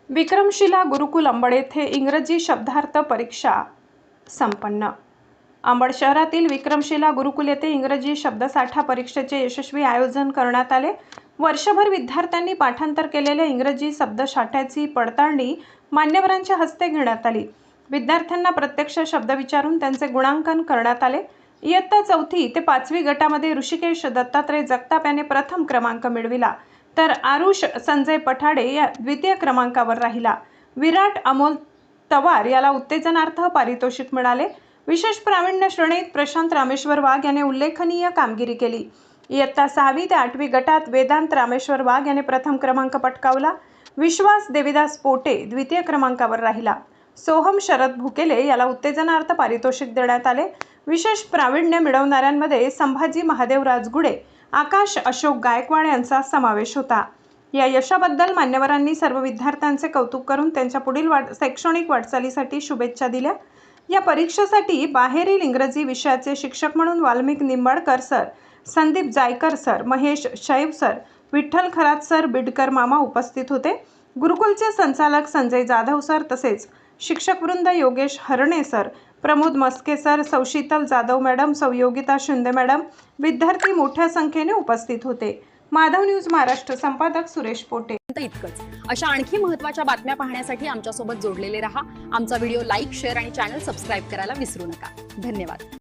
विक्रमशिला गुरुकुल अंबड येथे इंग्रजी शब्दार्थ परीक्षा संपन्न। अंबड शहरातील विक्रमशिला गुरुकुल येथे इंग्रजी शब्दसाठा परीक्षेचे यशस्वी आयोजन करण्यात आले। वर्षभर विद्यार्थ्यांनी पाठांतर केलेल्या इंग्रजी शब्दसाठ्याची पडताळणी मान्यवरांच्या हस्ते घेण्यात आली। विद्यार्थ्यांना प्रत्यक्ष शब्द विचारून त्यांचे गुणांकन करण्यात आले। इयत्ता 4थी ते 5वी गटामध्ये ऋषिकेश दत्तात्रय जगताप याने प्रथम क्रमांक मिळविला, तर आरुष संजय पठाडे या द्वितीय क्रमांकावर राहिला। विराट अमोल तवार याला उत्तेजनार्थ पारितोषिक मिळाले। विशेष प्रावीण्य श्रेणीत प्रशांत रामेश्वर वाघ याने उल्लेखनीय कामगिरी केली। इयत्ता 6वी ते 8वी गटात वेदांत रामेश्वर वाघ याने प्रथम क्रमांक पटकावला। विश्वास देविदास पोटे द्वितीय क्रमांकावर राहिला। सोहम शरद भुकेले याला उत्तेजनार्थ पारितोषिक देण्यात आले। विशेष प्रावीण्य मिळवणाऱ्यांमध्ये संभाजी महादेव राजगुडे, आकाश अशोक गायकवाड यांचा समावेश होता। या यशाबद्दल मान्यवरांनी सर्व विद्यार्थ्यांचे कौतुक करून त्यांच्या पुढील शैक्षणिक वाटचालीसाठी शुभेच्छा दिल्या। या परीक्षेसाठी बाहेरील इंग्रजी विषयाचे शिक्षक म्हणून वाल्मिक निंबाळकर सर, संदीप जायकर सर, महेश शैव सर, विठ्ठल खरात सर, बिडकर मामा उपस्थित होते। गुरुकुलचे संचालक संजय जाधव सर तसेच शिक्षकवृंद योगेश हरणे सर, प्रमोद मस्के सर, सौ शीतल जाधव मॅडम, सौ योगिता शिंदे मॅडम, विद्यार्थी मोठ्या संख्येने उपस्थित होते। माधव न्यूज महाराष्ट्र संपादक सुरेश पोटे। इतकंच अशा आणखी महत्त्वाच्या बातम्या पाहण्यासाठी आमच्यासोबत जोडलेले रहा। आमचा व्हिडिओ लाईक, शेअर आणि चॅनल सबस्क्राईब करायला विसरू नका। धन्यवाद।